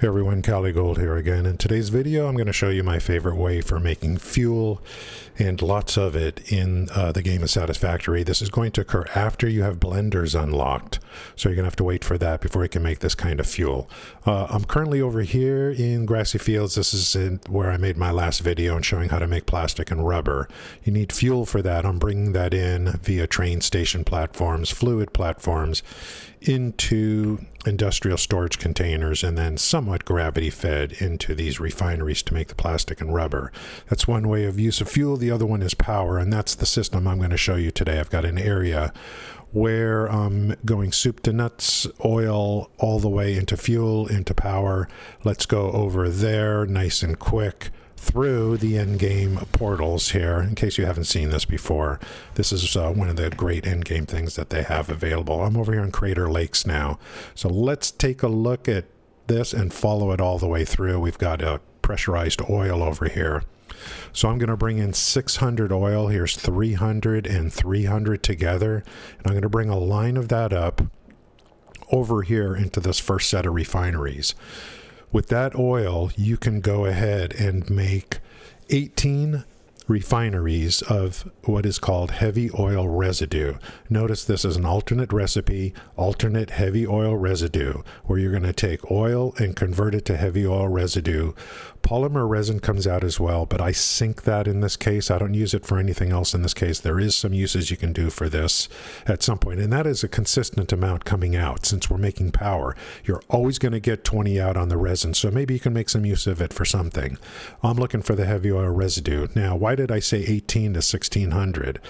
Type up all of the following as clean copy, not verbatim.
Hey everyone, Cali Gold here again. In today's video, I'm going to show you my favorite way for making fuel, and lots of it in the game of Satisfactory. This is going to occur after you have blenders unlocked, so you're going to have to wait for that before you can make this kind of fuel. I'm currently over here in grassy fields. This is where I made my last video and showing how to make plastic and rubber. You need fuel for that. I'm bringing that in via train station platforms, fluid platforms, into industrial storage containers, and then somewhat gravity fed into these refineries to make the plastic and rubber. That's one way of use of fuel. The other one is power, and that's the system I'm going to show you today. I've got an area where I'm going soup to nuts, oil all the way into fuel, into power. Let's go over there nice and quick through the endgame portals here, in case you haven't seen this before. This is one of the great endgame things that they have available. I'm over here in Crater Lakes now. So let's take a look at this and follow it all the way through. We've got a pressurized oil over here. So I'm going to bring in 600 oil. Here's 300 and 300 together. And I'm going to bring a line of that up over here into this first set of refineries. With that oil, you can go ahead and make 18 refineries of what is called heavy oil residue. Notice this is an alternate recipe, alternate heavy oil residue, where you're going to take oil and convert it to heavy oil residue. Polymer resin comes out as well, but I sink that in this case. I don't use it for anything else in this case. There is some uses you can do for this at some point, and that is a consistent amount coming out. Since we're making power, you're always going to get 20 out on the resin, so maybe you can make some use of it for something. I'm looking for the heavy oil residue. Now, why did I say 18 to 1600?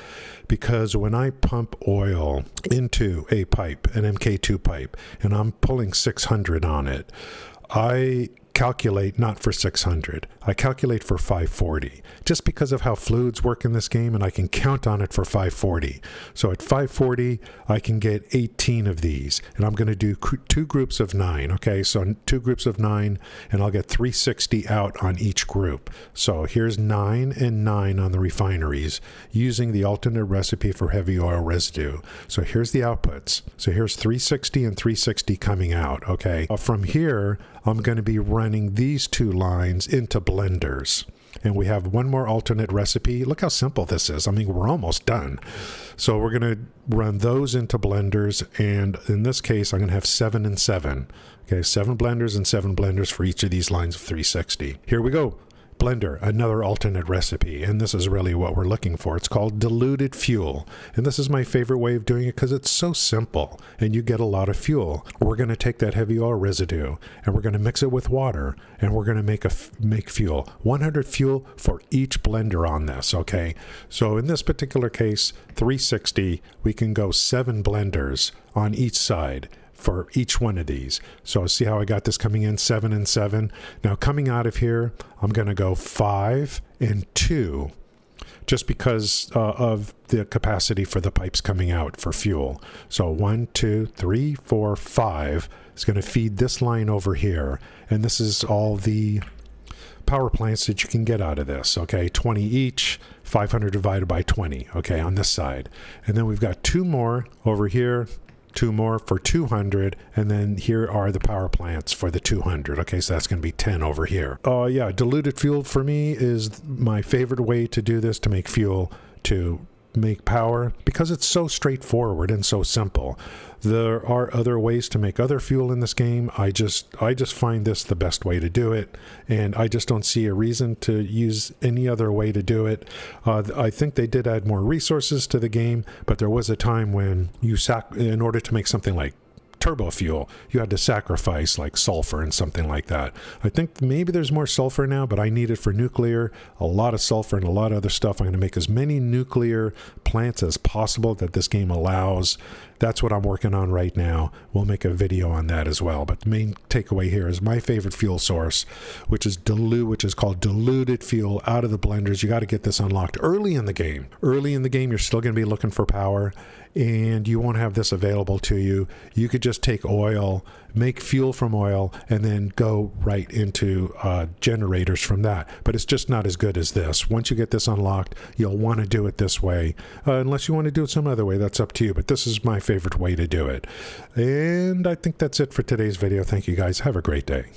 Because when I pump oil into a pipe, an MK2 pipe, and I'm pulling 600 on it, I calculate not for 600, I calculate for 540, just because of how fluids work in this game, and I can count on it for 540. So at 540, I can get 18 of these, and I'm going to do 2 groups of 9. Okay, so 2 groups of 9, and I'll get 360 out on each group. So here's 9 and 9 on the refineries using the alternate recipe for heavy oil residue. So here's the outputs. So here's 360 and 360 coming out. Okay, from here, I'm going to be running these 2 lines into blenders. And we have one more alternate recipe. Look how simple this is. I mean, we're almost done. So we're going to run those into blenders. And in this case, I'm going to have 7 and 7. Okay, 7 blenders and 7 blenders for each of these lines of 360. Here we go. Blender, another alternate recipe, and this is really what we're looking for. It's called diluted fuel, and this is my favorite way of doing it because it's so simple and you get a lot of fuel. We're going to take that heavy oil residue and we're going to mix it with water, and we're going to make fuel. 100 fuel for each blender on this. Okay, so in this particular case, 360, we can go 7 blenders on each side for each one of these. So see how I got this coming in 7 and 7. Now coming out of here, I'm going to go 5 and 2, just because of the capacity for the pipes coming out for fuel. So 1, 2, 3, 4, 5 is going to feed this line over here, and this is all the power plants that you can get out of this. Okay, 20 each, 500 divided by 20. Okay, on this side, and then we've got 2 more over here. 2 more for 200, and then here are the power plants for the 200. Okay, so that's going to be 10 over here. Yeah, diluted fuel for me is my favorite way to do this, to make fuel, to make power, because it's so straightforward and so simple. There are other ways to make other fuel in this game. I just find this the best way to do it, and I just don't see a reason to use any other way to do it. I think they did add more resources to the game, but there was a time when in order to make something like turbo fuel, you had to sacrifice like sulfur and something like that. I think maybe there's more sulfur now, but I need it for nuclear, a lot of sulfur and a lot of other stuff. I'm going to make as many nuclear plants as possible that this game allows. That's what I'm working on right now. We'll make a video on that as well. But the main takeaway here is my favorite fuel source, which is called diluted fuel out of the blenders. You got to get this unlocked early in the game. Early in the game, you're still going to be looking for power, and you won't have this available to you. You could just take oil, make fuel from oil, and then go right into generators from that. But it's just not as good as this. Once you get this unlocked, you'll want to do it this way. Unless you want to do it some other way, that's up to you. But this is my favorite way to do it. And I think that's it for today's video. Thank you guys. Have a great day.